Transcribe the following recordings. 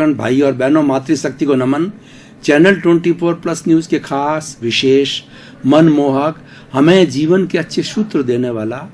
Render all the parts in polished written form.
भाई और बहनों, मातृशक्ति को नमन। चैनल 24+ न्यूज के खास विशेष मनमोहक, हमें जीवन के अच्छे सूत्र देने वाला,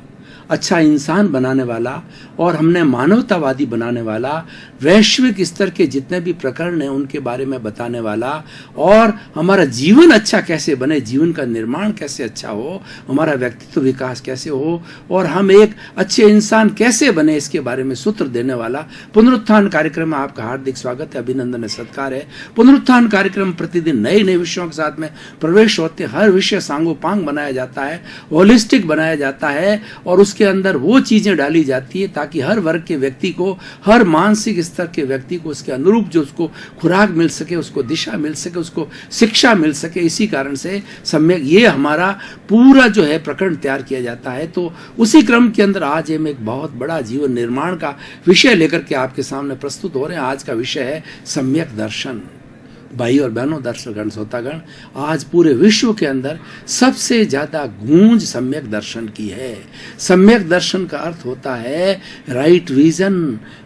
अच्छा इंसान बनाने वाला और हमने मानवतावादी बनाने वाला, वैश्विक स्तर के जितने भी प्रकरण हैं उनके बारे में बताने वाला और हमारा जीवन अच्छा कैसे बने, जीवन का निर्माण कैसे अच्छा हो, हमारा व्यक्तित्व विकास कैसे हो और हम एक अच्छे इंसान कैसे बने, इसके बारे में सूत्र देने वाला पुनरुत्थान कार्यक्रम में आपका हार्दिक स्वागत है, अभिनंदन है, सत्कार है। पुनरुत्थान कार्यक्रम प्रतिदिन नए नए विषयों के साथ में प्रवेश होते, हर विषय सांगोपांग बनाया जाता है, होलिस्टिक बनाया जाता है और उसके अंदर वो चीजें डाली जाती है ताकि हर वर्ग के व्यक्ति को, हर मानसिक स्तर के व्यक्ति को उसके अनुरूप जो उसको खुराक मिल सके, उसको दिशा मिल सके, उसको शिक्षा मिल सके। इसी कारण से सम्यक ये हमारा पूरा जो है प्रकरण तैयार किया जाता है। तो उसी क्रम के अंदर आज हम एक बहुत बड़ा जीवन निर्माण का विषय लेकर के आपके सामने प्रस्तुत हो रहे हैं। आज का विषय है सम्यक दर्शन। भाई और बहनों, दर्शकगण, श्रोतागण, आज पूरे विश्व के अंदर सबसे ज्यादा गूंज सम्यक दर्शन की है। सम्यक दर्शन का अर्थ होता है राइट विजन,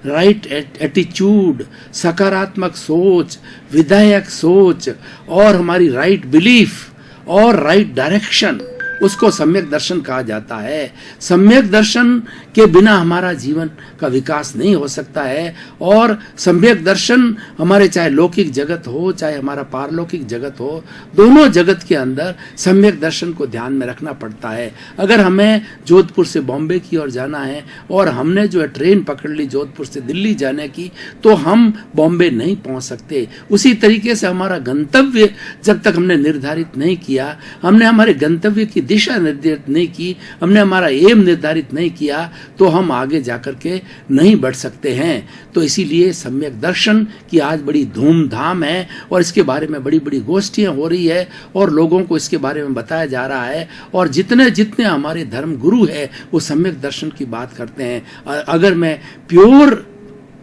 राइट एटीट्यूड, सकारात्मक सोच, विधायक सोच और हमारी राइट बिलीफ और राइट डायरेक्शन, उसको सम्यक दर्शन कहा जाता है। सम्यक दर्शन के बिना हमारा जीवन का विकास नहीं हो सकता है और सम्यक दर्शन हमारे चाहे लौकिक जगत हो चाहे हमारा पारलौकिक जगत हो, दोनों जगत के अंदर सम्यक दर्शन को ध्यान में रखना पड़ता है। अगर हमें जोधपुर से बॉम्बे की ओर जाना है और हमने जो है ट्रेन पकड़ ली जोधपुर से दिल्ली जाने की, तो हम बॉम्बे नहीं पहुंच सकते। उसी तरीके से हमारा गंतव्य जब तक हमने निर्धारित नहीं किया, हमने हमारे गंतव्य की दिशा निर्धारित नहीं की, हमने हमारा एम निर्धारित नहीं किया, तो हम आगे जाकर के नहीं बढ़ सकते हैं। तो इसीलिए सम्यक दर्शन की आज बड़ी धूमधाम है और इसके बारे में बड़ी बड़ी गोष्ठियां हो रही है और लोगों को इसके बारे में बताया जा रहा है। और जितने जितने हमारे धर्म गुरु है वो सम्यक दर्शन की बात करते हैं। अगर मैं प्योर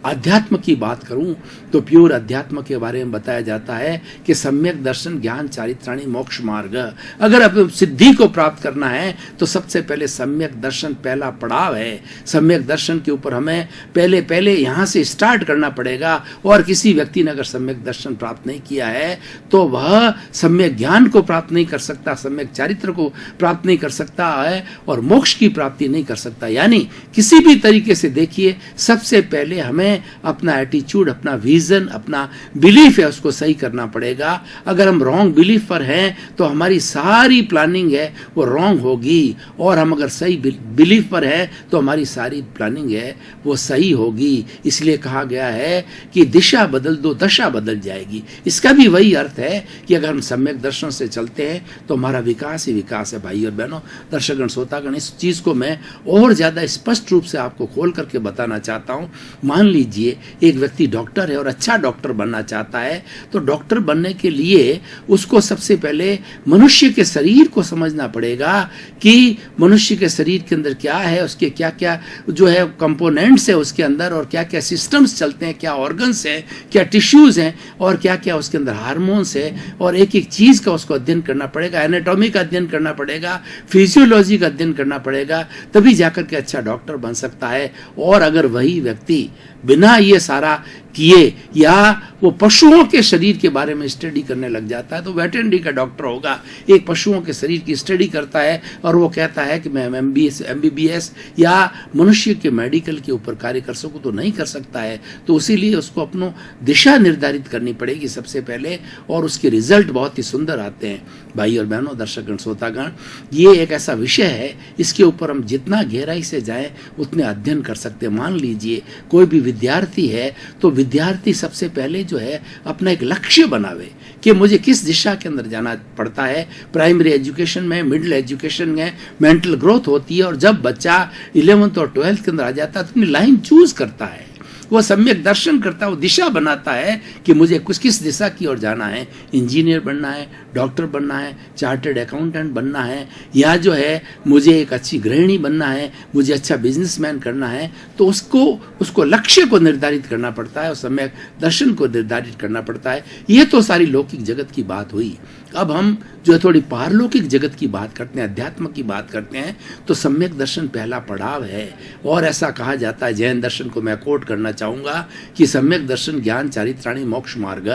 अध्यात्म की बात करूं तो प्योर अध्यात्म के बारे में बताया जाता है कि सम्यक दर्शन ज्ञान चारित्राणी मोक्ष मार्ग। अगर अब सिद्धि को प्राप्त करना है तो सबसे पहले सम्यक दर्शन पहला पड़ाव है। सम्यक दर्शन के ऊपर हमें पहले यहाँ से स्टार्ट करना पड़ेगा और किसी व्यक्ति ने अगर सम्यक दर्शन प्राप्त नहीं किया है तो वह सम्यक ज्ञान को प्राप्त नहीं कर सकता, सम्यक चारित्र को प्राप्त नहीं कर सकता है और मोक्ष की प्राप्ति नहीं कर सकता। यानी किसी भी तरीके से देखिए, सबसे पहले हमें अपना एटीट्यूड, अपना विजन, अपना बिलीफ है उसको सही करना पड़ेगा। अगर हम रॉन्ग बिलीफ पर हैं तो हमारी सारी प्लानिंग है वो रॉन्ग होगी और हम अगर सही बिलीफ पर है तो हमारी सारी प्लानिंग है वो सही होगी। इसलिए कहा गया है कि दिशा बदल दो दशा बदल जाएगी। इसका भी वही अर्थ है कि अगर हम सम्यक दर्शन से चलते हैं तो हमारा विकास ही विकास है। भाई और बहनों, दर्शकगण, श्रोतागण, इस चीज को मैं और ज्यादा स्पष्ट रूप से आपको खोल करके बताना चाहता हूं। मान लीजिए एक व्यक्ति डॉक्टर है और अच्छा डॉक्टर बनना चाहता है, तो डॉक्टर बनने के लिए उसको सबसे पहले मनुष्य के शरीर को समझना पड़ेगा कि मनुष्य के शरीर के अंदर क्या है, उसके क्या क्या जो है कंपोनेंट्स है उसके अंदर और क्या क्या सिस्टम्स चलते हैं, क्या ऑर्गन्स हैं, क्या टिश्यूज हैं और क्या क्या उसके अंदर हार्मोन्स है और एक एक चीज का उसको अध्ययन करना पड़ेगा। एनाटॉमी का अध्ययन करना पड़ेगा, फिजियोलॉजी का अध्ययन करना पड़ेगा, तभी जाकर के अच्छा डॉक्टर बन सकता है। और अगर वही व्यक्ति बिना ये सारा किए या वो पशुओं के शरीर के बारे में स्टडी करने लग जाता है तो वेटरनरी का डॉक्टर होगा। एक पशुओं के शरीर की स्टडी करता है और वो कहता है कि मैं MBBS या मनुष्य के मेडिकल के ऊपर कार्य कर सकूं, तो नहीं कर सकता है। तो इसीलिए उसको अपनो दिशा निर्धारित करनी पड़ेगी सबसे पहले और उसके रिजल्ट बहुत ही सुंदर आते हैं। भाई और बहनों, दर्शकगण, श्रोतागण, ये एक ऐसा विषय है इसके ऊपर हम जितना गहराई से जाएं उतने अध्ययन कर सकते हैं। मान लीजिए कोई भी विद्यार्थी है तो विद्यार्थी सबसे पहले जो है अपना एक लक्ष्य बनावे कि मुझे किस दिशा के अंदर जाना पड़ता है। प्राइमरी एजुकेशन में, मिडिल एजुकेशन में मेंटल ग्रोथ होती है और जब बच्चा 11th और 12th के अंदर आ जाता है तो अपनी लाइन चूज करता है, वो सम्यक दर्शन करता है, वो दिशा बनाता है कि मुझे कुछ किस दिशा की ओर जाना है। इंजीनियर बनना है, डॉक्टर बनना है, चार्टर्ड अकाउंटेंट बनना है या जो है मुझे एक अच्छी गृहिणी बनना है, मुझे अच्छा बिजनेसमैन करना है। तो उसको लक्ष्य को निर्धारित करना पड़ता है और सम्यक दर्शन को निर्धारित करना पड़ता है। ये तो सारी लौकिक जगत की बात हुई। अब हम जो है थोड़ी पारलौकिक जगत की बात करते हैं, अध्यात्म की बात करते हैं, तो सम्यक दर्शन पहला पड़ाव है। और ऐसा कहा जाता है, जैन दर्शन को मैं कोट करना चाहूंगा कि सम्यक दर्शन ज्ञान चारित्राणी मोक्ष मार्ग।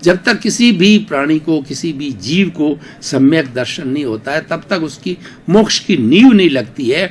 जब तक किसी भी प्राणी को, किसी भी जीव को सम्यक दर्शन नहीं होता है, तब तक उसकी मोक्ष की नींव नहीं लगती है,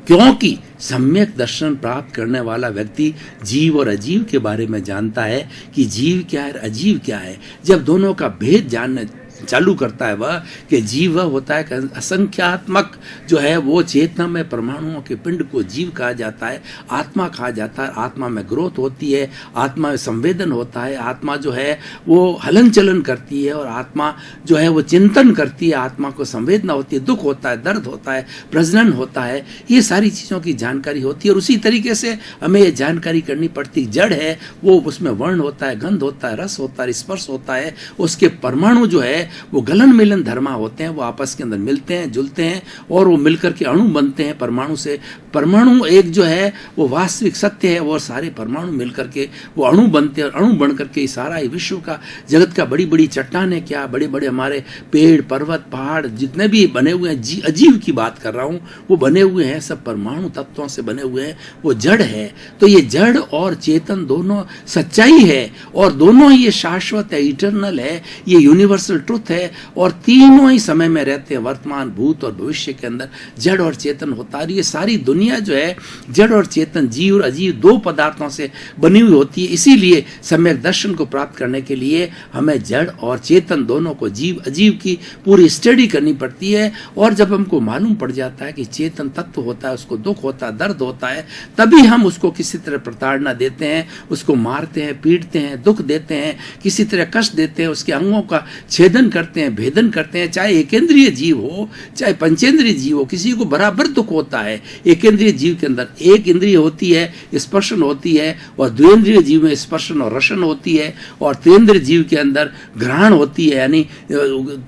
क्योंकि सम्यक दर्शन प्राप्त करने वाला व्यक्ति जीव और अजीव के बारे में जानता है कि जीव क्या है, अजीव क्या है। जब दोनों का भेद जानने चालू करता है वह, कि जीव वह होता है असंख्यात्मक जो है वो चेतना में परमाणुओं के पिंड को जीव कहा जाता है, आत्मा कहा जाता है। आत्मा में ग्रोथ होती है, आत्मा में संवेदन होता है, आत्मा जो है वो हलन चलन करती है, और आत्मा जो है वो चिंतन करती है, आत्मा को संवेदना होती है, दुख होता है, दर्द होता है, प्रजनन होता है, ये सारी चीज़ों की जानकारी होती है। और उसी तरीके से हमें ये जानकारी करनी पड़ती। जड़ है वो, उसमें वर्ण होता है, गंध होता है, रस होता है, स्पर्श होता है, उसके परमाणु जो है वो गलन मिलन धर्मा होते हैं, वो आपस के अंदर मिलते हैं, जुलते हैं, और वो मिलकर के अणु बनते हैं। परमाणु से परमाणु एक जो है वो वास्तविक सत्य है, और सारे परमाणु मिलकर के वो अणु बनते हैं, और अणु बन करके सारा विश्व का, जगत का, बड़ी बड़ी चट्टानें क्या, बड़े बड़े हमारे पेड़ पर्वत पहाड़ जितने भी बने हुए हैं, अजीव की बात कर रहा हूँ, वो बने हुए हैं, सब परमाणु तत्वों से बने हुए हैं, वो जड़ है। तो ये जड़ और चेतन दोनों सच्चाई है, और दोनों ही ये शाश्वत है, इटर्नल है, ये यूनिवर्सल ट्रुथ है, और तीनों ही समय में रहते हैं, वर्तमान, भूत और भविष्य के अंदर जड़ और चेतन होता है। ये सारी दुनिया जो है जड़ और चेतन, जीव और अजीव दो पदार्थों से बनी हुई होती है। इसीलिए सम्यक दर्शन को प्राप्त करने के लिए हमें जड़ और चेतन दोनों को, जीव अजीव की पूरी स्टडी करनी पड़ती है। और जब हमको मालूम पड़ जाता है कि चेतन तत्व होता है, उसको दुख होता है, दर्द होता है, तभी हम उसको किसी तरह प्रताड़ना देते हैं, उसको मारते हैं, पीटते हैं, दुख देते हैं, किसी तरह कष्ट देते हैं, उसके अंगों का छेदन करते हैं, भेदन करते हैं। चाहे एकेंद्रीय जीव हो, चाहे पंचेंद्रीय जीव हो, किसी को बराबर दुख होता है। एकेंद्रीय जीव के अंदर एक इंद्रिय होती है, स्पर्शन होती है, और द्विंद्रिय जीव में स्पर्शन और रसन होती है, और त्रिंद्रिय जीव के अंदर घ्राण होती है, यानी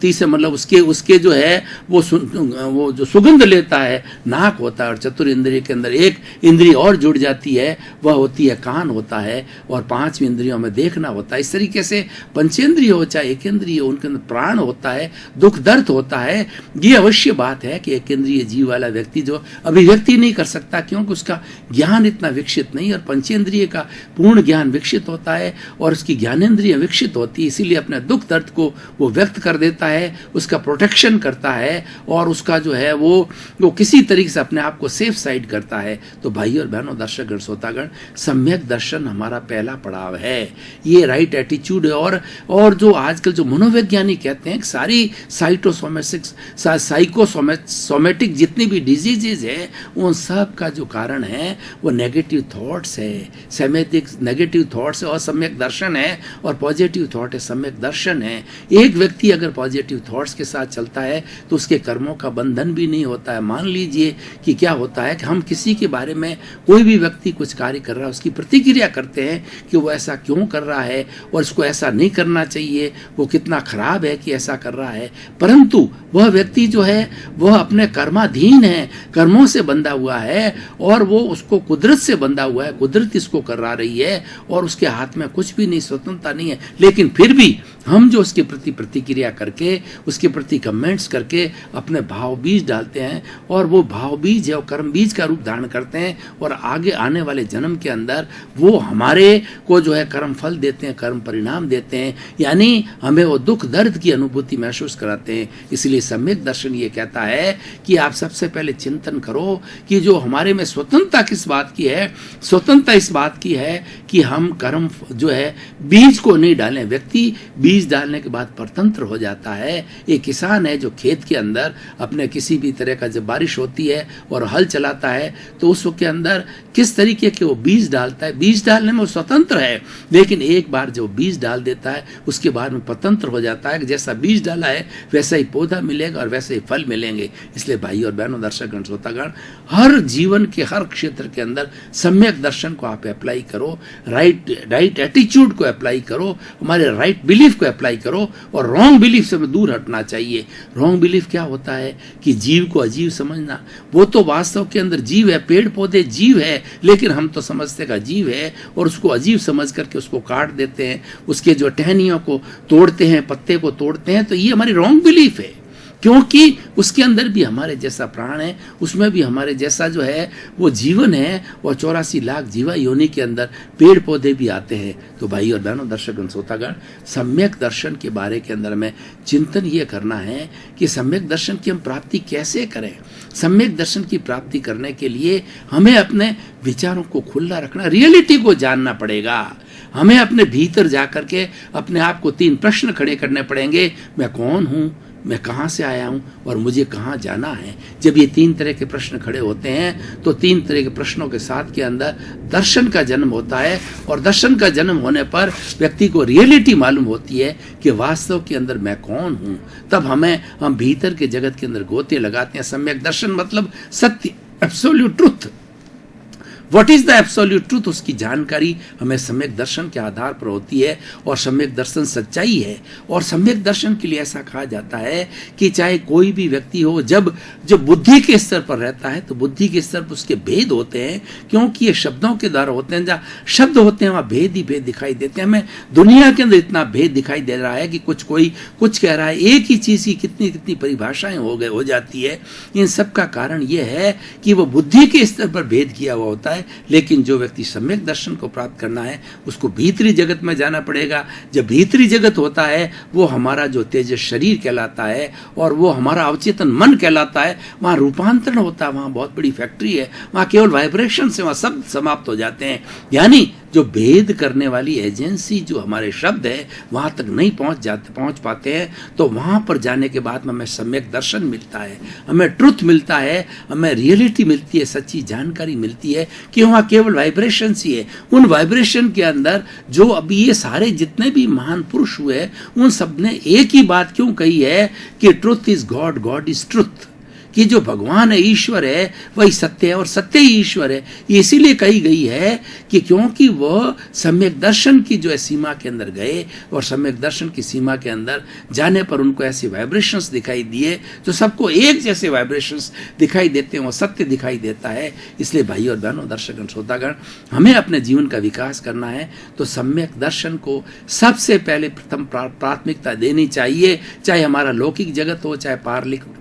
तीसरे मतलब उसके जो है वो जो सुगंध लेता है नाक होता है। और चतुर इंद्रिय के अंदर एक इंद्रिय और जुड़ जाती है, वह होती है कान होता है, और पांचवी इंद्रियों में देखना होता है। इस तरीके से पंचेंद्रिय हो चाहे एकेंद्रिय हो, उनके अंदर प्राण होता है, दुख दर्द होता है। ये अवश्य बात है कि एकेंद्रीय जीव वाला व्यक्ति जो अभिव्यक्ति नहीं कर सकता, क्योंकि उसका ज्ञान इतना विकसित नहीं, और पंचेंद्रिय का पूर्ण ज्ञान विकसित होता है, और उसकी ज्ञानेंद्रिय विकसित होती है, इसीलिए अपने दुख दर्द को वो व्यक्त कर देता है, उसका प्रोटेक्शन करता है, और उसका जो है वो किसी तरीके से अपने आप को सेफ साइड करता है। तो भाई और बहनों, दर्शकगण, श्रोतागण, सम्यक दर्शन हमारा पहला पड़ाव है, ये राइट एटीट्यूड है। और जो आजकल जो मनोवैज्ञानिक कहते हैं सारी साइकोसोमेटिक जितनी भी डिजीजेज है, उन सब का जो कारण है वो नेगेटिव थॉट्स है, सेमेटिक नेगेटिव थॉट्स है, और सम्यक दर्शन है, और पॉजिटिव थॉट है, सम्यक दर्शन है। एक व्यक्ति अगर पॉजिटिव थॉट्स के साथ चलता है तो उसके कर्मों का बंधन भी नहीं होता है। मान लीजिए कि क्या होता है कि हम किसी के बारे में, कोई भी व्यक्ति कुछ कार्य कर रहा है, उसकी प्रतिक्रिया करते हैं कि वो ऐसा क्यों कर रहा है, और इसको ऐसा नहीं करना चाहिए, वो कितना खराब है कि ऐसा कर रहा है। परंतु वह व्यक्ति जो है वह अपने कर्माधीन है, कर्मों से बंधा हुआ है, और वो उसको कुदरत से बंधा हुआ है, कुदरत इसको करा रही है, और उसके हाथ में कुछ भी नहीं, स्वतंत्रता नहीं है। लेकिन फिर भी हम जो उसके प्रति प्रतिक्रिया करके, उसके प्रति कमेंट्स करके अपने भाव बीज डालते हैं, और वो भाव बीज है, कर्म बीज का रूप धारण करते हैं, और आगे आने वाले जन्म के अंदर वो हमारे को जो है कर्म फल देते हैं, कर्म परिणाम देते हैं, यानी हमें वो दुख दर्द की अनुभूति महसूस कराते हैं। इसलिए सम्यक दर्शन ये कहता है कि आप सबसे पहले चिंतन करो कि जो हमारे में स्वतंत्रता किस बात की है। स्वतंत्रता इस बात की है कि हम कर्म जो है बीज को नहीं डालें। व्यक्ति बीज डालने के बाद परतंत्र हो जाता है। एक किसान है जो खेत के अंदर अपने किसी भी तरह का, जब बारिश होती है और हल चलाता है, तो उस के अंदर किस तरीके के वो बीज डालता है। बीज डालने में वो स्वतंत्र है, लेकिन एक बार जो बीज डाल देता है उसके बाद में स्वतंत्र हो जाता है कि जैसा बीज डाला है वैसा ही पौधा मिलेगा और वैसे ही फल मिलेंगे। इसलिए भाई और बहनों, दर्शकगण, श्रोतागण, हर जीवन के हर क्षेत्र के अंदर सम्यक दर्शन को आप अप्लाई करो, राइट एटीट्यूड को अप्लाई करो, हमारे राइट बिलीफ को अप्लाई करो, और रॉन्ग बिलीफ से दूर हटना चाहिए। रॉन्ग बिलीफ क्या होता है कि जीव को अजीव समझना। वो तो वास्तव के अंदर जीव है, पेड़ पौधे जीव है, लेकिन हम तो समझते का जीव है, और उसको अजीव समझ करके उसको काट देते हैं, उसके जो टहनियों को तोड़ते हैं, पत्ते को तोड़ते हैं। तो ये हमारी रॉन्ग बिलीफ है, क्योंकि उसके अंदर भी हमारे जैसा प्राण है, उसमें भी हमारे जैसा जो है वो जीवन है, और 84 लाख जीवा योनि के अंदर पेड़ पौधे भी आते हैं। तो भाई और बहनों, दर्शकगण, श्रोतागण, सम्यक दर्शन के बारे के अंदर में चिंतन ये करना है कि सम्यक दर्शन की हम प्राप्ति कैसे करें। सम्यक दर्शन की प्राप्ति करने के लिए हमें अपने विचारों को खुला रखना, रियलिटी को जानना पड़ेगा। हमें अपने भीतर जाकर के अपने आप को 3 प्रश्न खड़े करने पड़ेंगे। मैं कौन हूँ, मैं कहाँ से आया हूँ और मुझे कहाँ जाना है। जब ये 3 तरह के प्रश्न खड़े होते हैं तो 3 तरह के प्रश्नों के साथ के अंदर दर्शन का जन्म होता है, और दर्शन का जन्म होने पर व्यक्ति को रियलिटी मालूम होती है कि वास्तव के अंदर मैं कौन हूँ। तब हम भीतर के जगत के अंदर गोते लगाते हैं। सम्यक दर्शन मतलब सत्य, absolute truth. What is the absolute truth, उसकी जानकारी हमें सम्यक दर्शन के आधार पर होती है, और सम्यक दर्शन सच्चाई है। और सम्यक दर्शन के लिए ऐसा कहा जाता है कि चाहे कोई भी व्यक्ति हो, जब बुद्धि के स्तर पर रहता है तो बुद्धि के स्तर पर उसके भेद होते हैं, क्योंकि ये शब्दों के द्वारा होते हैं। जहाँ शब्द होते हैं वहाँ भेद ही भेद दिखाई देते हैं। हमें दुनिया के अंदर इतना भेद दिखाई दे रहा है कि कोई कुछ कह रहा है, एक ही चीज की कितनी कितनी परिभाषाएं हो जाती है। इन सब का कारण ये है कि वो बुद्धि के स्तर पर भेद किया हुआ होता है। लेकिन जो व्यक्ति सम्यक दर्शन को प्राप्त करना है उसको भीतरी जगत में जाना पड़ेगा। जब भीतरी जगत होता है वो हमारा जो तेजस शरीर कहलाता है और वो हमारा अवचेतन मन कहलाता है, वहाँ रूपांतरण होता है। वहाँ बहुत बड़ी फैक्ट्री है, वहाँ केवल वाइब्रेशन से वहाँ सब समाप्त हो जाते हैं। यानी जो भेद करने वाली एजेंसी जो हमारे शब्द है वहाँ तक नहीं पहुँच पाते हैं। तो वहाँ पर जाने के बाद हमें सम्यक दर्शन मिलता है, हमें ट्रुथ मिलता है, हमें रियलिटी मिलती है, सच्ची जानकारी मिलती है कि वहाँ केवल वाइब्रेशन ही है। उन वाइब्रेशन के अंदर जो अभी ये सारे जितने भी महान पुरुष हुए उन सब ने एक ही बात क्यों कही है कि truth is God, God is truth, कि जो भगवान है, ईश्वर है, वही सत्य है और सत्य ही ईश्वर है। ये इसीलिए कही गई है कि क्योंकि वह सम्यक दर्शन की जो है सीमा के अंदर गए, और सम्यक दर्शन की सीमा के अंदर जाने पर उनको ऐसे वाइब्रेशंस दिखाई दिए जो सबको एक जैसे वाइब्रेशंस दिखाई देते हैं, वो सत्य दिखाई देता है। इसलिए भाई और बहनों, दर्शकगण, श्रोतागण, हमें अपने जीवन का विकास करना है तो सम्यक दर्शन को सबसे पहले प्रथम प्राथमिकता देनी चाहिए। चाहे हमारा लौकिक जगत हो, चाहे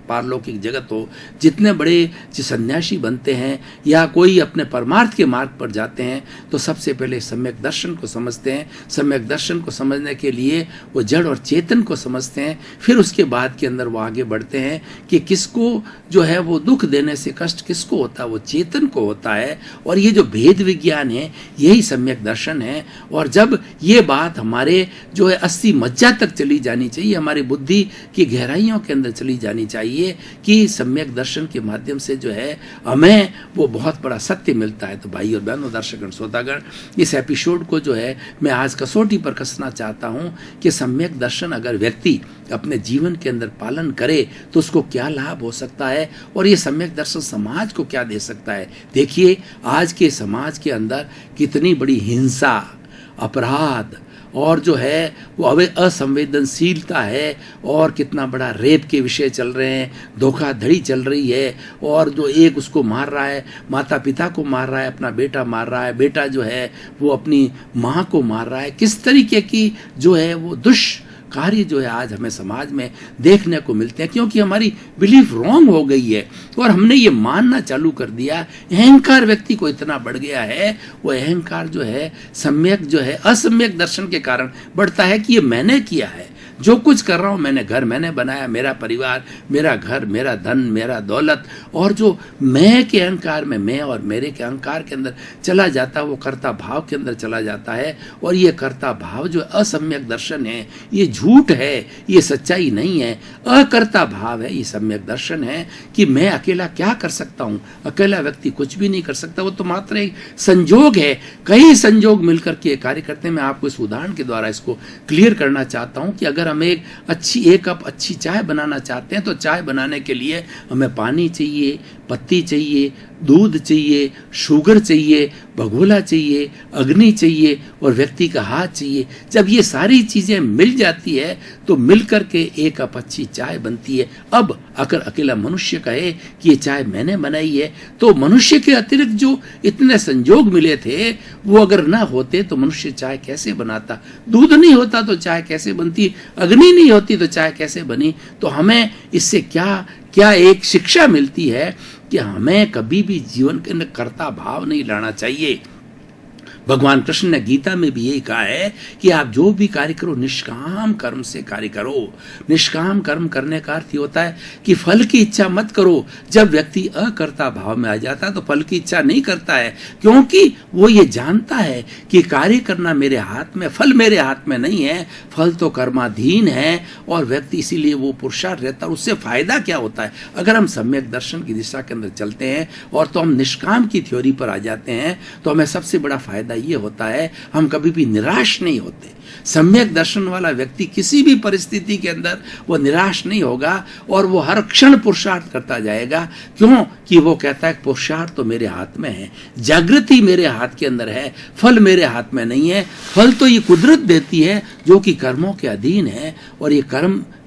पारलौकिक जगत हो। जितने बड़े जो सन्यासी बनते हैं या कोई अपने परमार्थ के मार्ग पर जाते हैं तो सबसे पहले सम्यक दर्शन को समझते हैं। सम्यक दर्शन को समझने के लिए वो जड़ और चेतन को समझते हैं। फिर उसके बाद के अंदर वो आगे बढ़ते हैं कि किसको जो है वो दुख देने से कष्ट किसको होता है, वो चेतन को होता है। और ये जो भेद विज्ञान है यही सम्यक दर्शन है। और जब ये बात हमारे जो है अस्थि मज्जा तक चली जानी चाहिए, हमारी बुद्धि की गहराइयों के अंदर चली जानी चाहिए कि सम्यक दर्शन के माध्यम से जो है हमें वो बहुत बड़ा सत्य मिलता है। तो भाई और बहनों, दर्शकगण, श्रोतागण, इस एपिसोड को जो है मैं आज कसौटी पर कसना चाहता हूँ कि सम्यक दर्शन अगर व्यक्ति अपने जीवन के अंदर पालन करे तो उसको क्या लाभ हो सकता है और ये सम्यक दर्शन समाज को क्या दे सकता है। देखिए आज के समाज के अंदर कितनी बड़ी हिंसा, अपराध और जो है वो असंवेदनशीलता है, और कितना बड़ा रेप के विषय चल रहे हैं, धोखाधड़ी चल रही है, और जो एक उसको मार रहा है, माता पिता को मार रहा है, अपना बेटा मार रहा है, बेटा जो है वो अपनी माँ को मार रहा है। किस तरीके की जो है वो कार्य जो है आज हमें समाज में देखने को मिलते हैं, क्योंकि हमारी बिलीफ रॉन्ग हो गई है और हमने ये मानना चालू कर दिया। अहंकार व्यक्ति को इतना बढ़ गया है, वो अहंकार जो है सम्यक जो है असम्यक दर्शन के कारण बढ़ता है कि ये मैंने किया है, जो कुछ कर रहा हूँ मैंने, घर मैंने बनाया, मेरा परिवार, मेरा घर, मेरा धन, मेरा दौलत, और जो मैं के अहंकार में, मैं और मेरे के अहंकार के अंदर चला जाता है वो कर्ता भाव के अंदर चला जाता है। और ये कर्ता भाव जो असम्यक दर्शन है, ये झूठ है, ये सच्चाई नहीं है, अकर्ता भाव है, ये सम्यक दर्शन है कि मैं अकेला क्या कर सकता हूँ। अकेला व्यक्ति कुछ भी नहीं कर सकता, वो तो मात्र एक संजोग है, कई संजोग मिलकर के कार्य करते हैं। मैं आपको इस उदाहरण के द्वारा इसको क्लियर करना चाहता हूँ कि अगर हम एक कप अच्छी चाय बनाना चाहते हैं तो चाय बनाने के लिए हमें पानी चाहिए, पत्ती चाहिए, दूध चाहिए, शुगर चाहिए, भगोला चाहिए, अग्नि चाहिए और व्यक्ति का हाथ चाहिए। जब ये सारी चीजें मिल जाती है तो मिलकर के एक कप अच्छी चाय बनती है। अब अगर अकेला मनुष्य कहे कि ये चाय मैंने बनाई है, तो मनुष्य के अतिरिक्त जो इतने संयोग मिले थे वो अगर ना होते तो मनुष्य चाय कैसे बनाता? दूध नहीं होता तो चाय कैसे बनती? अग्नि नहीं होती तो चाय कैसे बनी? तो हमें इससे क्या एक शिक्षा मिलती है कि हमें कभी भी जीवन के अंदर कर्ता भाव नहीं लाना चाहिए। भगवान कृष्ण ने गीता में भी यही कहा है कि आप जो भी कार्य करो निष्काम कर्म से कार्य करो। निष्काम कर्म करने का अर्थ होता है कि फल की इच्छा मत करो। जब व्यक्ति अकर्ता भाव में आ जाता है तो फल की इच्छा नहीं करता है, क्योंकि वो ये जानता है कि कार्य करना मेरे हाथ में, फल मेरे हाथ में नहीं है, फल तो कर्माधीन है। और व्यक्ति इसीलिए वो पुरुषार्थ रहता है। उससे फायदा क्या होता है? अगर हम सम्यक दर्शन की दिशा के अंदर चलते हैं और तो हम निष्काम की थ्योरी पर आ जाते हैं तो हमें सबसे बड़ा फायदा ये होता है, हम कभी भी निराश नहीं होते। सम्यक दर्शन वाला व्यक्ति किसी भी परिस्थिति के अंदर वो निराश नहीं होगा और वो हर क्षण पुरुषार्थ करता जाएगा। क्यों? कि वो कहता है पुरुषार्थ तो मेरे हाथ में है, जागृति मेरे हाथ के अंदर है, फल मेरे हाथ में नहीं है। फल तो ये कुदरत देती है जो कि कर्मों के अधीन है, और ये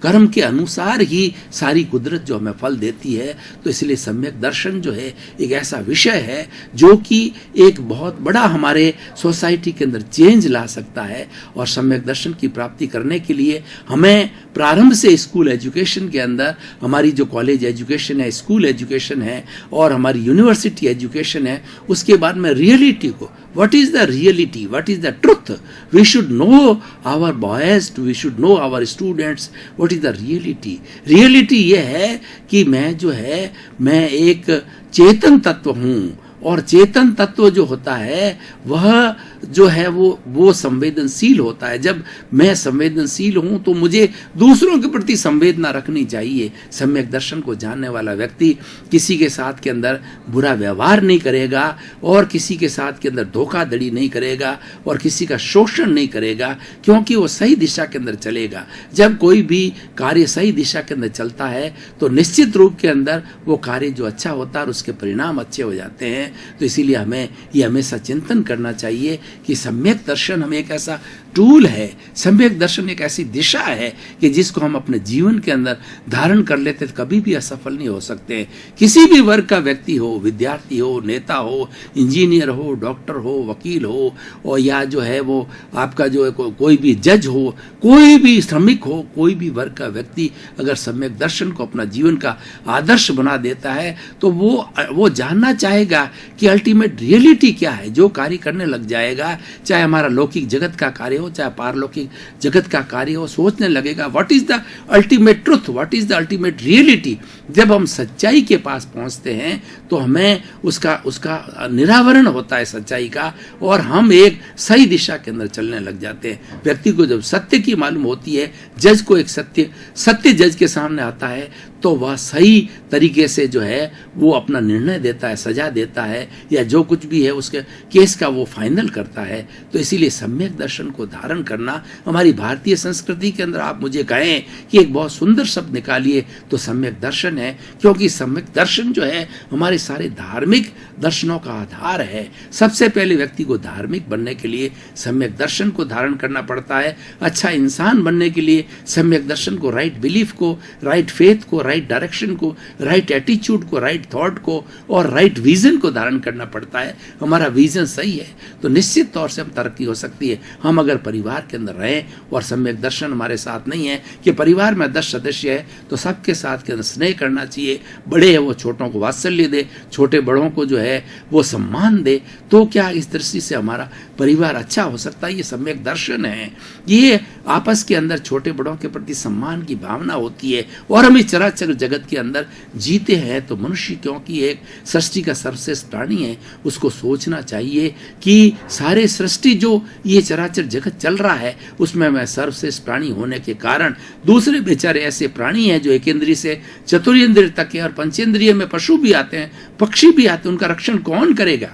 कर्म के अनुसार ही सारी कुदरत जो हमें फल देती है। तो इसलिए सम्यक दर्शन जो है एक ऐसा विषय है जो कि एक बहुत बड़ा हमारे सोसाइटी के अंदर चेंज ला सकता है। और सम्यक दर्शन की प्राप्ति करने के लिए हमें प्रारंभ से स्कूल एजुकेशन के अंदर, हमारी जो कॉलेज एजुकेशन है, स्कूल एजुकेशन है और हमारी यूनिवर्सिटी एजुकेशन है, उसके बाद में रियलिटी को, what is the reality, what is the truth, we should know our boys, we should know our students, what is the reality ये है कि मैं एक चेतन तत्व हूँ, और चेतन तत्व जो होता है वह जो है वो संवेदनशील होता है। जब मैं संवेदनशील हूं तो मुझे दूसरों के प्रति संवेदना रखनी चाहिए। सम्यक दर्शन को जानने वाला व्यक्ति किसी के साथ के अंदर बुरा व्यवहार नहीं करेगा और किसी के साथ के अंदर धोखाधड़ी नहीं करेगा और किसी का शोषण नहीं करेगा, क्योंकि वो सही दिशा के अंदर चलेगा। जब कोई भी कार्य सही दिशा के अंदर चलता है तो निश्चित रूप के अंदर वो कार्य जो अच्छा होता है और उसके परिणाम अच्छे हो जाते हैं। तो इसीलिए हमें ये हमेशा चिंतन करना चाहिए कि सम्यक दर्शन हमें एक ऐसा टूल है, सम्यक दर्शन एक ऐसी दिशा है कि जिसको हम अपने जीवन के अंदर धारण कर लेते तो कभी भी असफल नहीं हो सकते। किसी भी वर्ग का व्यक्ति हो, विद्यार्थी हो, नेता हो, इंजीनियर हो, डॉक्टर हो, वकील हो, और या जो है वो आपका जो है कोई भी जज हो, कोई भी श्रमिक हो, कोई भी वर्ग का व्यक्ति अगर सम्यक दर्शन को अपना जीवन का आदर्श बना देता है तो वो जानना चाहेगा कि अल्टीमेट रियलिटी क्या है। जो कार्य करने लग जाएगा, चाहे हमारा लौकिक जगत का कार्य हो चाहे पारलौकिक जगत का कार्य हो, सोचने लगेगा what is the ultimate truth, what is the ultimate reality. जब हम सच्चाई के पास पहुंचते हैं तो हमें उसका निरावरण होता है सच्चाई का, और हम एक सही दिशा के अंदर चलने लग जाते हैं। व्यक्ति को जब सत्य की मालूम होती है, जज को एक सत्य जज के सामने आता है तो वह सही तरीके से जो है वो अपना निर्णय देता है, सजा देता है, या जो कुछ भी है उसके केस का वो फाइनल करता है। तो इसीलिए सम्यक दर्शन को धारण करना हमारी भारतीय संस्कृति के अंदर, आप मुझे कहें कि एक बहुत सुंदर शब्द निकालिए तो सम्यक दर्शन है, क्योंकि सम्यक दर्शन जो है हमारे सारे धार्मिक दर्शनों का आधार है। सबसे पहले व्यक्ति को धार्मिक बनने के लिए सम्यक दर्शन को धारण करना पड़ता है। अच्छा इंसान बनने के लिए सम्यक दर्शन को, राइट बिलीफ को, राइट फेथ को, राइट डायरेक्शन को, राइट एटीट्यूड को, राइट थॉट को और राइट विजन को धारण करना पड़ता है। हमारा विजन सही है तो निश्चित तौर से हम तरक्की हो सकती है। हम अगर परिवार के अंदर रहें और सम्यक दर्शन हमारे साथ नहीं है कि परिवार में 10 सदस्य है तो सबके साथ के अंदर स्नेह करना चाहिए, बड़े है वो छोटों को वात्सल्य दे, छोटे बड़ों को जो है वो सम्मान दे, तो क्या इस दृष्टि से हमारा परिवार अच्छा हो सकता है। ये सम्यक दर्शन है। ये आपस के अंदर छोटे बड़ों के प्रति सम्मान की भावना होती है। और हम इस चराचर जगत के अंदर जीते हैं तो मनुष्य क्योंकि एक सृष्टि का सर्वश्रेष्ठ प्राणी है, उसको सोचना चाहिए कि सारे सृष्टि जो ये चराचर जगत चल रहा है उसमें मैं सर्वश्रेष्ठ प्राणी होने के कारण दूसरे बेचारे ऐसे प्राणी हैं जो एक इंद्रिय से चतुर्ंद्रिय तक है और पंचेंद्रिय में पशु भी आते हैं, पक्षी भी आते हैं, उनका रक्षण कौन करेगा?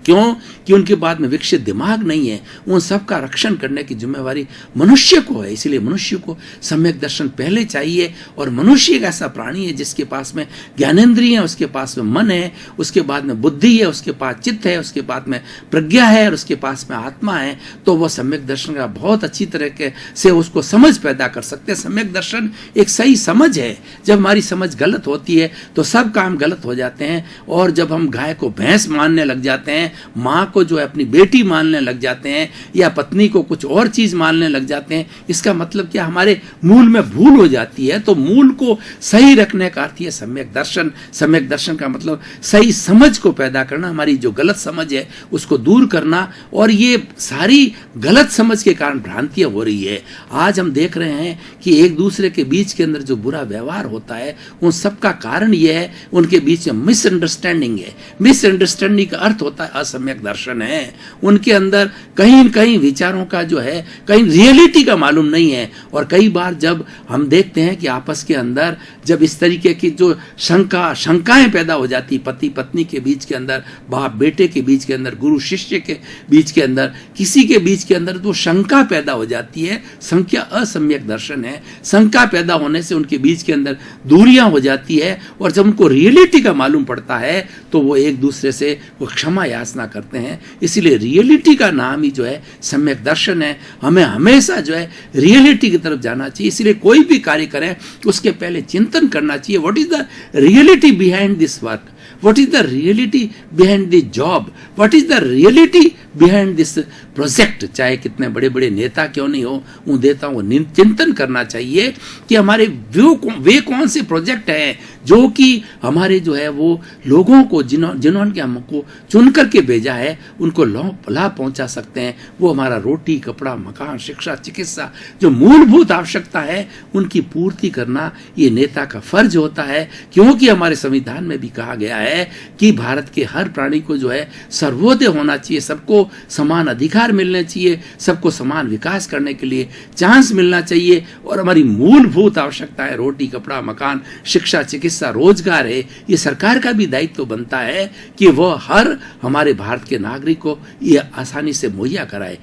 क्यों कि उनके बाद में विकसित दिमाग नहीं है। उन सब का रक्षण करने की जिम्मेवारी मनुष्य को है। इसलिए मनुष्य को सम्यक दर्शन पहले चाहिए। और मनुष्य एक ऐसा प्राणी है जिसके पास में ज्ञानेंद्रिय है, उसके पास में मन है, उसके बाद में बुद्धि है, उसके पास चित्त है, उसके बाद में प्रज्ञा है और उसके पास में आत्मा है। तो वह सम्यक दर्शन का बहुत अच्छी तरह से उसको समझ पैदा कर सकते हैं। सम्यक दर्शन एक सही समझ है। जब हमारी समझ गलत होती है तो सब काम गलत हो जाते हैं। और जब हम गाय को भैंस मानने लग जाते हैं, माँ को जो है अपनी बेटी मानने लग जाते हैं, या पत्नी को कुछ और चीज मानने लग जाते हैं, इसका मतलब क्या, हमारे मूल में भूल हो जाती है। तो मूल को सही रखने का अर्थ है सम्यक दर्शन। सम्यक दर्शन का मतलब सही समझ को पैदा करना, हमारी जो गलत समझ है उसको दूर करना। और ये सारी गलत समझ के कारण भ्रांतियां हो रही है। आज हम देख रहे हैं कि एक दूसरे के बीच के अंदर जो बुरा व्यवहार होता है, उन सब का कारण यह है उनके बीच में मिसअंडरस्टैंडिंग है। मिसअंडरस्टैंडिंग का अर्थ होता है असम्यक दर्शन है। उनके अंदर कहीं न कहीं विचारों का जो है, कहीं रियलिटी का मालूम नहीं है। और कई बार जब हम देखते हैं कि आपस के अंदर जब इस तरीके की जो शंकाएं पैदा हो जाती, पति पत्नी के बीच के अंदर, बाप बेटे के बीच के अंदर, गुरु शिष्य के बीच के अंदर, किसी के बीच के अंदर तो शंका पैदा हो जाती है, संख्या असम्यक दर्शन है। शंका पैदा होने से उनके बीच के अंदर दूरियां हो जाती है। और जब उनको रियलिटी का मालूम पड़ता है तो वो एक दूसरे से वो क्षमा याचना करते हैं। इसलिए रियलिटी का नाम ही जो है सम्यक दर्शन है। हमें हमेशा जो है रियलिटी की तरफ जाना चाहिए। इसलिए कोई भी कार्य करें उसके पहले चिंतन करना चाहिए, what is the reality behind this work, what is the reality behind the job, what is the reality behind this project. चाहे कितने बड़े बड़े नेता क्यों नहीं हो, उन नेताओं को चिंतन करना चाहिए कि हमारे वे कौन से प्रोजेक्ट हैं जो कि हमारे जो है वो लोगों को जिन्होंने हमको चुन करके भेजा है उनको लाभ पहुंचा सकते हैं। वो हमारा रोटी कपड़ा मकान शिक्षा चिकित्सा जो मूलभूत आवश्यकता है उनकी पूर्ति करना ये नेता का फर्ज होता है। क्योंकि हमारे संविधान में भी कहा गया है कि भारत के हर प्राणी को जो है सर्वोदय होना चाहिए, सबको समान अधिकार मिलने चाहिए, सबको समान विकास करने के लिए चांस मिलना चाहिए। और हमारी मूलभूत आवश्यकता है रोटी कपड़ा मकान शिक्षा चिकित्सा रोजगार है। ये सरकार का भी दायित्व बनता है कि वह हर हमारे भारत के नागरिक को ये आसानी से मुहैया कराए।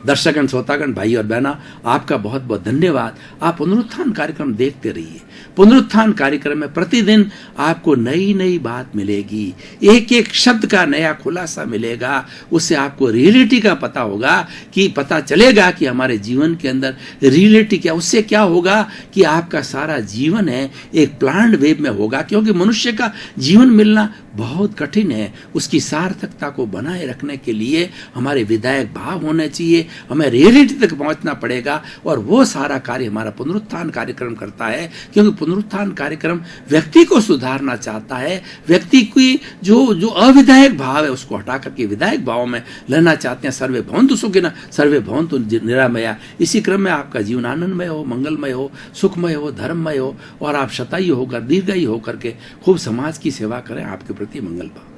दर्शकगण श्रोतागण भाई और बहना, आपका बहुत बहुत धन्यवाद। आप पुनरुत्थान कार्यक्रम देखते रहिए। पुनरुत्थान कार्यक्रम में प्रतिदिन आपको नई नई बात मिलेगी, एक एक शब्द का नया खुलासा मिलेगा। उससे आपको रियलिटी का पता होगा, कि पता चलेगा कि हमारे जीवन के अंदर रियलिटी क्या। उससे क्या होगा कि आपका सारा जीवन है एक प्लान्ड वेव में होगा। क्योंकि मनुष्य का जीवन मिलना बहुत कठिन है। उसकी सार्थकता को बनाए रखने के लिए हमारे विधायक भाव होने चाहिए, हमें रियलिटी तक पहुंचना पड़ेगा। और वो सारा कार्य हमारा पुनरुत्थान कार्यक्रम करता है। क्योंकि पुनरुत्थान कार्यक्रम व्यक्ति को सुधारना चाहता है, व्यक्ति की जो अविधायक भाव है उसको हटा करके विधायक भाव में लेना चाहते हैं। सर्वे भवन्तु सुखिनः सर्वे भवन्तु निरामया। इसी क्रम में आपका जीवन आनंदमय हो, मंगलमय हो, सुखमय हो, धर्ममय हो और आप शतायु होकर दीर्घायु होकर के खूब समाज की सेवा करें। आपके प्रति मंगल भाव।